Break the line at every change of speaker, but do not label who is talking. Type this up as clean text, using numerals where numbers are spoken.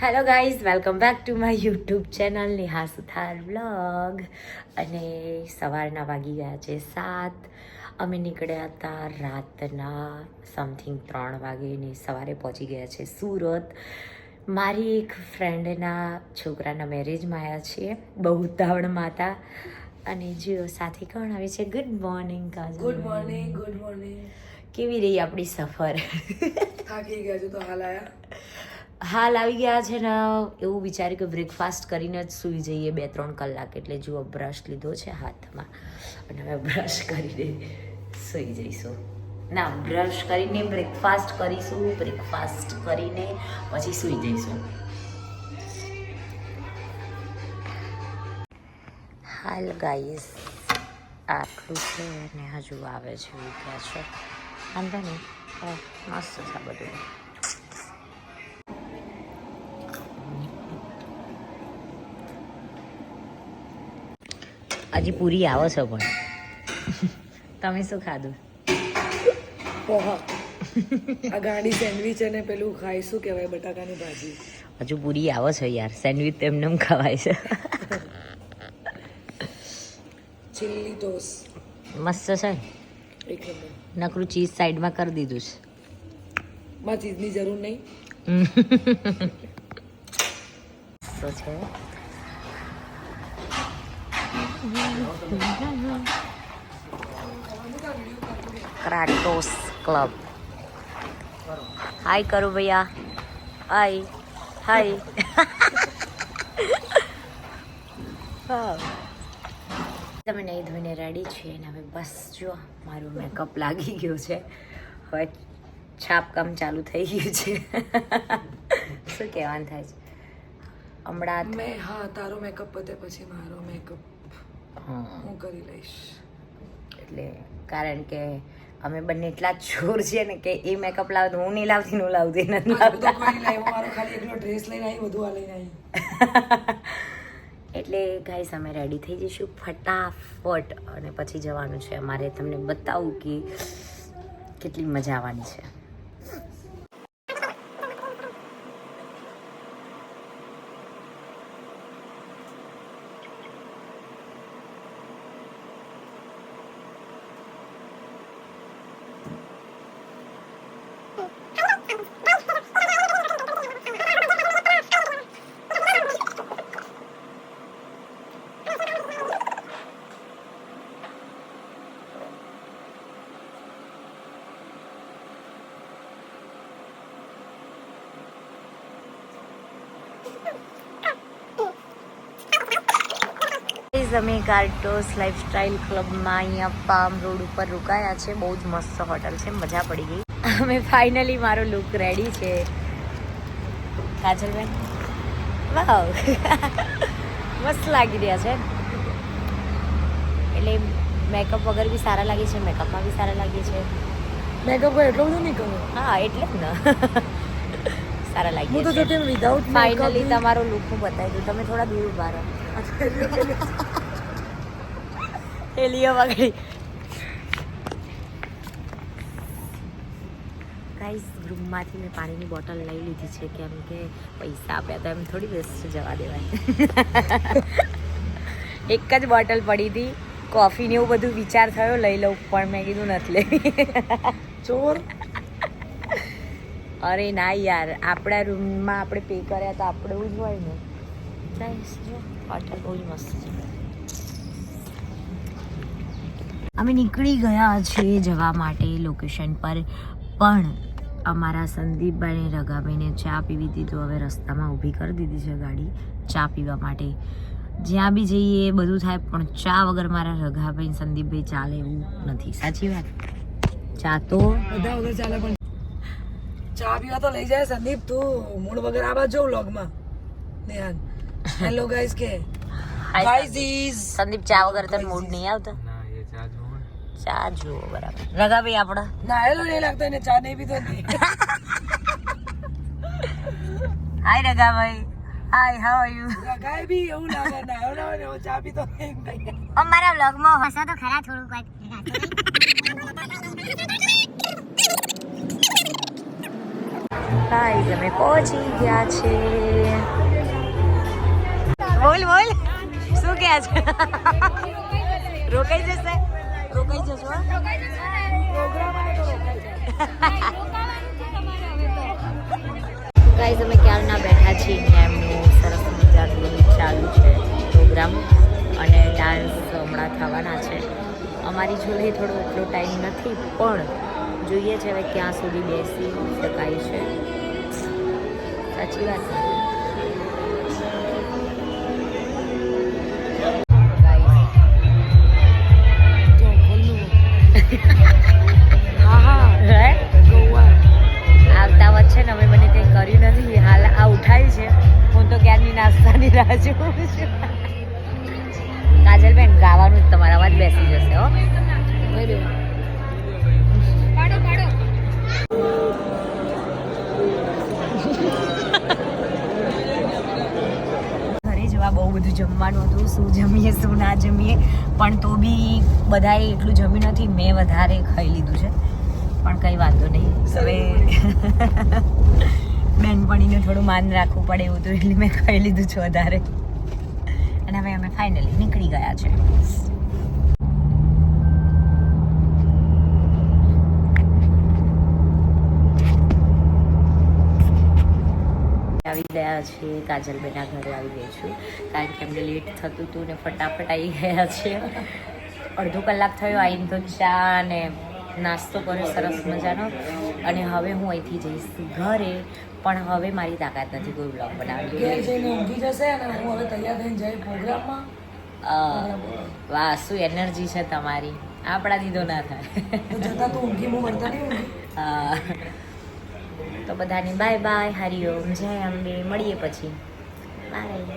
Hello guys, welcome back to my YouTube channel Neha Suthar vlog. અને સવારના વાગી ગયા છે 7. અમે નીકળ્યા હતા રાતના સમથિંગ 3 વાગે સવારે પહોંચી ગયા છે સુરત. મારી એક ફ્રેન્ડના છોકરાના મેરેજમાં આવ્યા છીએ, બહુ ઉતાવળમાં હતા. અને જો સાથે કોણ આવે છે? Good morning Kajal.
Good morning. Good morning.
કેવી રહી આપણી સફર?
થાકી ગયા છો તો
હાલ આવી ગયા છે ને. એવું વિચાર્યું કે બ્રેકફાસ્ટ કરીને જ સૂઈ જઈએ 2-3 કલાક. એટલે જુઓ, બ્રશ લીધો છે હાથમાં અને હવે બ્રશ કરીને સૂઈ જઈશું. ના, બ્રશ કરીને બ્રેકફાસ્ટ કરીશું, બ્રેકફાસ્ટ કરીને પછી સૂઈ જઈશું. હાલ ગાઈસ, આટલું છે ને હજુ આવે છે ઉઠ્યા છે. વાંધો નહીં, મસ્ત છે બધું. હજી પૂરી આવે છે પણ. તમે શું ખાધું?
પોહા. આ ગાડી સેન્ડવિચ અને પેલું ખાઈ શું કહેવાય, બટાકાની ભાજી.
હજુ પૂરી આવે છે યાર, સેન્ડવિચ તો એમને ખવાય છે.
ચીલી ટોસ્ટ
મસ્ત છે.
એક નંબર.
નકરું ચીઝ સાઈડમાં કરી દીધું છે.
માં ચીઝની જરૂર નહીં.
તો છે ક્રાટોસ ક્લબ. હાય કરો ભૈયા. હાય હાય. તમે નહીં ધોઈને રેડી છીએ ને હવે બસ જો મારું મેકઅપ લાગી ગયો છે. હવે છાપકામ ચાલુ થઈ ગયું છે. શું કહેવાનું થાય છે હમણાં?
હા, તારો મેકઅપ પતે પછી મારો મેકઅપ હું કરી લઈશ.
એટલે કારણ કે અમે બંને એટલા જ ચોર છીએ ને કે એ મેકઅપ લાવતો હું નહીં લાવતી, હું લાવતી નથી લાવતા.
કોઈ લાવ્યો, મારો ખાલી એકલો ડ્રેસ લઈને આવી, બધું આ લઈને આવી.
એટલે ગાઈસ, અમે રેડી થઈ જઈશું ફટાફટ અને પછી જવાનું છે અમારે. તમને બતાવું કે કેટલી મજા આવવાની છે. અમે કાર્ટોસ લાઈફસ્ટાઈલ ક્લબમાં અહીંયા પામ રોડ ઉપર રોકાયા છે. બહુ જ મસ્ત હોટલ છે, મજા પડી ગઈ. અમે ફાઇનલી, મારો લુક રેડી છે કાજલબેન. વાવ, મસ્ત લાગી રહ્યા છે. એટલે મેકઅપ વગર બી સારા લાગે છે, મેકઅપમાં બી સારા લાગે છે.
મેકઅપ એટલો બધો નહીં કરો.
હા, એટલે જ ને. સારા લાગે
હું તો
છે.
જોકે વિધાઉટ
ફાઇનલી તમારો લુક હું બતાવી દઉં. તમે થોડા દૂર ઉભા રહો. એલિયો વગડી. ગાઈસ, રૂમમાંથી મેં પાણીની બોટલ લઈ લીધી છે કેમ કે પૈસા આપ્યા તો એમ થોડી વેસ્ટ જવા દેવાય. એક જ બોટલ પડી હતી. કોફી ને એવું બધું વિચાર થયો લઈ લઉં, પણ મેં કીધું નથી લેવી.
ચોર.
અરે ના યાર, આપણા રૂમમાં આપણે પે કર્યા તો આપણે એવું જ હોય ને. ગાઈસ જો, હોટલ બહુ જ મસ્ત છે. અમે નીકળી ગયા છીએ જવા માટે લોકેશન પર, પણ અમારા સંદીપભાઈ અને રગાભાઈને ચા પીવી હતી તો હવે રસ્તામાં ઊભી કરી દીધી છે ગાડી ચા પીવા માટે. જ્યાં બી જઈએ બધું થાય, પણ ચા વગર મારા રગાભાઈ સંદીપભાઈ ચાલે એવું નથી. સાચી વાત. ચા તો
બધા વગર ચાલે, પણ ચા પીવા તો લઈ જાય સંદીપ. તું મૂળ વગર આવા જો વ્લોગમાં. નેહાન હેલો ગાઈસ કે ગાઈસ ઇઝ
સંદીપ ચા વગર તને મૂડ નહીં આવતો? ચા જુઓ બરાબર. રગાભાઈ આપણા
નાયેલો નહીં લાગતો એને, ચા નહીં પીતો.
હાય રગાભાઈ. હાય, હાઉ આર યુ?
ગાય બી એવું લાગે, નાયો ના હોય ચા પીતો.
અમારા વ્લોગમાં
હસો તો ખરા થોડું કઈ.
ગાઈઝ, અમે પહોંચી ગયા છે. કે આજ રોકાઈ જશે રોકાઈ જશો ગાઈઝ અમે ક્યારના બેઠા છીએ અહીંયા એમનું સરસ મજાનું ચાલુ છે પ્રોગ્રામ અને ડાન્સ હમણાં થવાના છે અમારી જોડે થોડો એટલો ટાઈમ નથી પણ જોઈએ છે હવે ક્યાં સુધી બેસી શકાય છે સાચી વાત આવતા વચ્ચે ને અમે મને કંઈ કર્યું નથી હાલ આ ઉઠાવી છે હું તો ક્યારની નાસ્તાની રાહ જોઉં છું કાજલબેન ગાવાનું જ તમારા અવાજ બેસી જશે હો ઘરે જવા બહુ બધું જમવાનું હતું શું જમીએ શું ના જમીએ પણ તો બી બધાએ એટલું જમ્યું નથી મેં વધારે ખાઈ લીધું છે પણ કંઈ વાંધો નહીં હવે બેનપણીને થોડું માન રાખવું પડે એવું તો એટલે મેં ખાઈ લીધું છે વધારે અને હવે અમે ફાઇનલી નીકળી ગયા છે આવી ગયા છે કાજલબેનના ઘરે આવી ગઈ છું કારણ કે એમને લેટ થતું હતું ને ફટાફટ આવી ગયા છે અડધો કલાક થયો આવીને તો ચા ને નાસ્તો કર્યો સરસ મજાનો અને હવે હું અહીંથી જઈશ ઘરે પણ હવે મારી તાકાત નથી કોઈ બ્લોગ બનાવવાની
ઘેર જઈને ઊંઘી જશે અને હું હવે તૈયાર થઈને જઈ પ્રોગ્રામમાં
વાહ શું એનર્જી છે તમારી આપણા દીધો ના થાય
જતા તું ઊંઘી હું મળતા નહીં ઊંઘી
તો બધાને બાય બાય હરિઓમ જય અંબે મળીએ પછી બાય